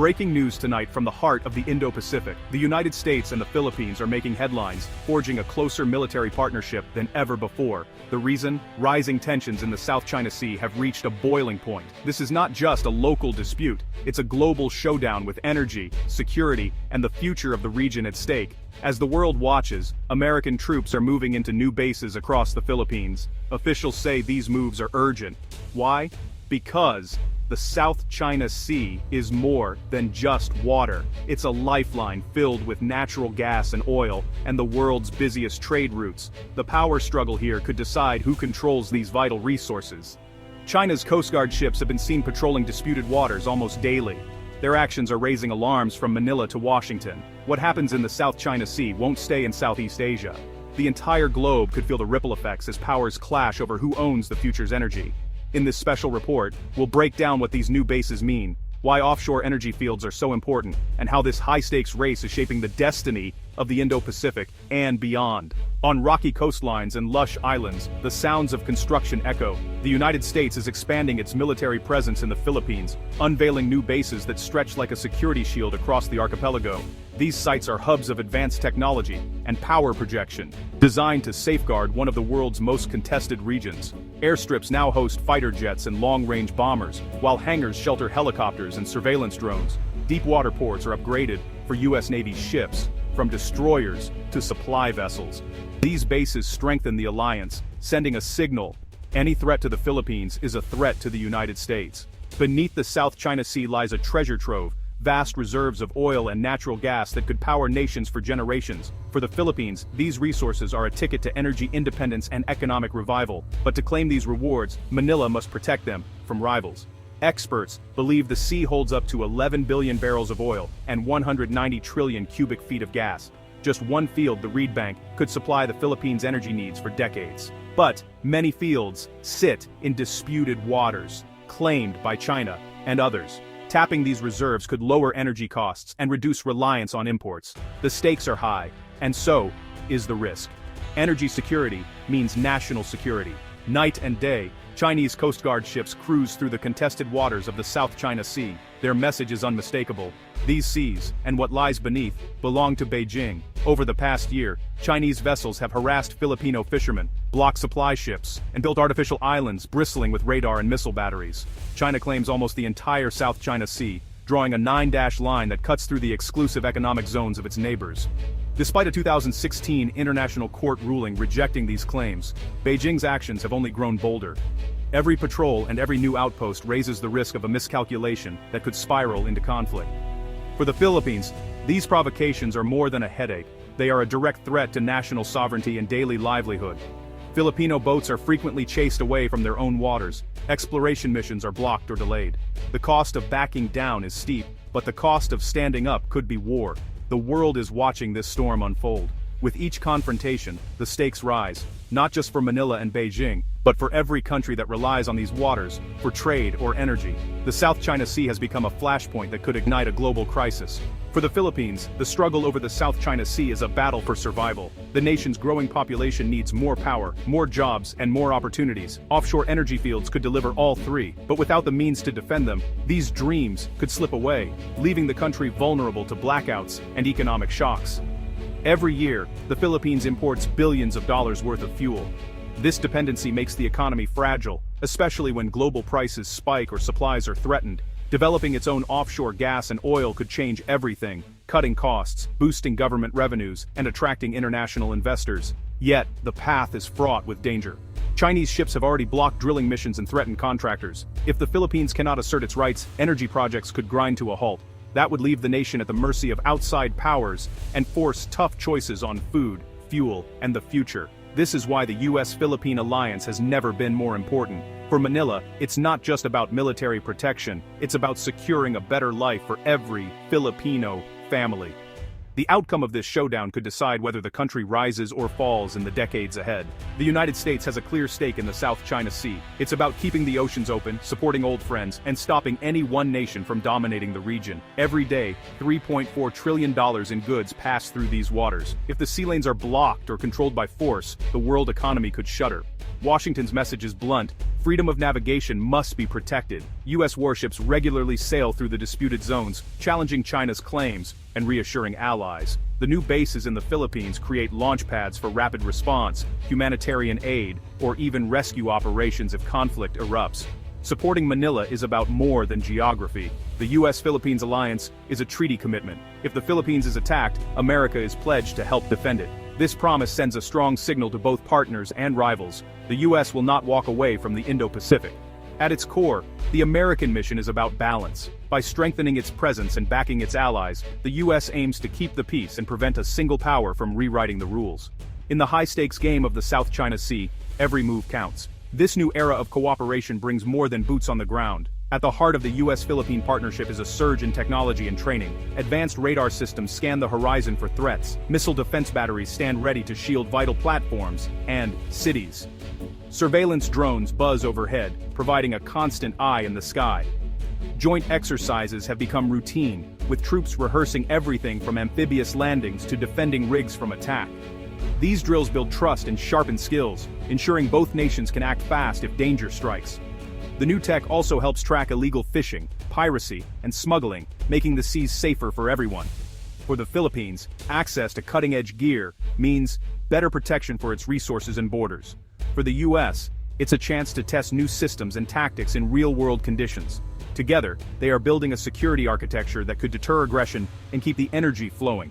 Breaking news tonight from the heart of the Indo-Pacific. The United States and the Philippines are making headlines, forging a closer military partnership than ever before. The reason? Rising tensions in the South China Sea have reached a boiling point. This is not just a local dispute, it's a global showdown with energy, security, and the future of the region at stake. As the world watches, American troops are moving into new bases across the Philippines. Officials say these moves are urgent. Why? Because the South China Sea is more than just water. It's a lifeline filled with natural gas and oil, and the world's busiest trade routes. The power struggle here could decide who controls these vital resources. China's Coast Guard ships have been seen patrolling disputed waters almost daily. Their actions are raising alarms from Manila to Washington. What happens in the South China Sea won't stay in Southeast Asia. The entire globe could feel the ripple effects as powers clash over who owns the future's energy. In this special report, we'll break down what these new bases mean, why offshore energy fields are so important, and how this high-stakes race is shaping the destiny of the Indo-Pacific and beyond. On rocky coastlines and lush islands, the sounds of construction echo. The United States is expanding its military presence in the Philippines, unveiling new bases that stretch like a security shield across the archipelago. These sites are hubs of advanced technology and power projection, designed to safeguard one of the world's most contested regions. Airstrips now host fighter jets and long-range bombers, while hangars shelter helicopters and surveillance drones. Deep-water ports are upgraded for U.S. Navy ships, from destroyers to supply vessels. These bases strengthen the alliance, sending a signal: any threat to the Philippines is a threat to the United States. Beneath the South China Sea lies a treasure trove, vast reserves of oil and natural gas that could power nations for generations. For the Philippines, these resources are a ticket to energy independence and economic revival, but to claim these rewards, Manila must protect them from rivals. Experts believe the sea holds up to 11 billion barrels of oil and 190 trillion cubic feet of gas. Just one field, the Reed Bank, could supply the Philippines' energy needs for decades. But many fields sit in disputed waters, claimed by China and others. Tapping these reserves could lower energy costs and reduce reliance on imports. The stakes are high, and so is the risk. Energy security means national security. Night and day, Chinese Coast Guard ships cruise through the contested waters of the South China Sea. Their message is unmistakable. These seas, and what lies beneath, belong to Beijing. Over the past year, Chinese vessels have harassed Filipino fishermen, blocked supply ships, and built artificial islands bristling with radar and missile batteries. China claims almost the entire South China Sea, drawing a 9-dash line that cuts through the exclusive economic zones of its neighbors. Despite a 2016 international court ruling rejecting these claims, Beijing's actions have only grown bolder. Every patrol and every new outpost raises the risk of a miscalculation that could spiral into conflict. For the Philippines, these provocations are more than a headache. They are a direct threat to national sovereignty and daily livelihood. Filipino boats are frequently chased away from their own waters. Exploration missions are blocked or delayed. The cost of backing down is steep, but the cost of standing up could be war. The world is watching this storm unfold. With each confrontation, the stakes rise, not just for Manila and Beijing, but for every country that relies on these waters for trade or energy. The South China Sea has become a flashpoint that could ignite a global crisis. For the Philippines, the struggle over the South China Sea is a battle for survival. The nation's growing population needs more power, more jobs, and more opportunities. Offshore energy fields could deliver all three, but without the means to defend them, these dreams could slip away, leaving the country vulnerable to blackouts and economic shocks. Every year, the Philippines imports billions of dollars worth of fuel. This dependency makes the economy fragile, especially when global prices spike or supplies are threatened. Developing its own offshore gas and oil could change everything, cutting costs, boosting government revenues, and attracting international investors. Yet, the path is fraught with danger. Chinese ships have already blocked drilling missions and threatened contractors. If the Philippines cannot assert its rights, energy projects could grind to a halt. That would leave the nation at the mercy of outside powers and force tough choices on food, fuel, and the future. This is why the U.S.-Philippine alliance has never been more important. For Manila, it's not just about military protection, it's about securing a better life for every Filipino family. The outcome of this showdown could decide whether the country rises or falls in the decades ahead. The United States has a clear stake in the South China Sea. It's about keeping the oceans open, supporting old friends, and stopping any one nation from dominating the region. Every day, $3.4 trillion in goods pass through these waters. If the sea lanes are blocked or controlled by force, the world economy could shudder. Washington's message is blunt: freedom of navigation must be protected. U.S. warships regularly sail through the disputed zones, challenging China's claims and reassuring allies. The new bases in the Philippines create launch pads for rapid response, humanitarian aid, or even rescue operations if conflict erupts. Supporting Manila is about more than geography. The U.S.-Philippines alliance is a treaty commitment. If the Philippines is attacked, America is pledged to help defend it. This promise sends a strong signal to both partners and rivals. The U.S. will not walk away from the Indo-Pacific. At its core, the American mission is about balance. By strengthening its presence and backing its allies, the U.S. aims to keep the peace and prevent a single power from rewriting the rules. In the high-stakes game of the South China Sea, every move counts. This new era of cooperation brings more than boots on the ground. At the heart of the U.S.-Philippine partnership is a surge in technology and training. Advanced radar systems scan the horizon for threats. Missile defense batteries stand ready to shield vital platforms and cities. Surveillance drones buzz overhead, providing a constant eye in the sky. Joint exercises have become routine, with troops rehearsing everything from amphibious landings to defending rigs from attack. These drills build trust and sharpen skills, ensuring both nations can act fast if danger strikes. The new tech also helps track illegal fishing, piracy, and smuggling, making the seas safer for everyone. For the Philippines, access to cutting-edge gear means better protection for its resources and borders. For the U.S., it's a chance to test new systems and tactics in real-world conditions. Together, they are building a security architecture that could deter aggression and keep the energy flowing.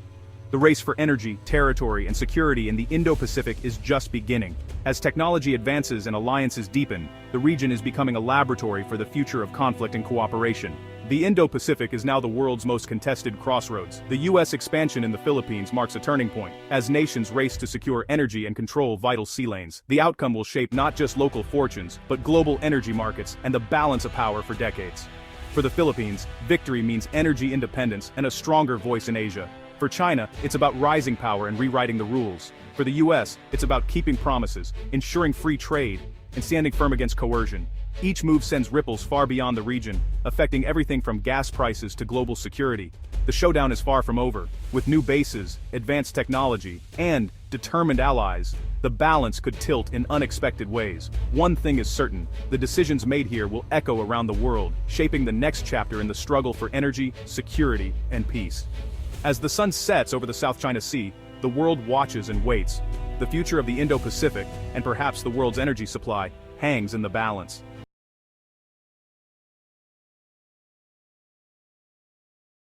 The race for energy, territory, and security in the Indo-Pacific is just beginning. As technology advances and alliances deepen, the region is becoming a laboratory for the future of conflict and cooperation. The Indo-Pacific is now the world's most contested crossroads. The U.S. expansion in the Philippines marks a turning point, as nations race to secure energy and control vital sea lanes. The outcome will shape not just local fortunes, but global energy markets and the balance of power for decades. For the Philippines, victory means energy independence and a stronger voice in Asia. For China, it's about rising power and rewriting the rules. For the U.S., it's about keeping promises, ensuring free trade, and standing firm against coercion. Each move sends ripples far beyond the region, affecting everything from gas prices to global security. The showdown is far from over. With new bases, advanced technology, and determined allies, the balance could tilt in unexpected ways. One thing is certain: the decisions made here will echo around the world, shaping the next chapter in the struggle for energy, security, and peace. As the sun sets over the South China Sea, the world watches and waits. The future of the Indo-Pacific, and perhaps the world's energy supply, hangs in the balance.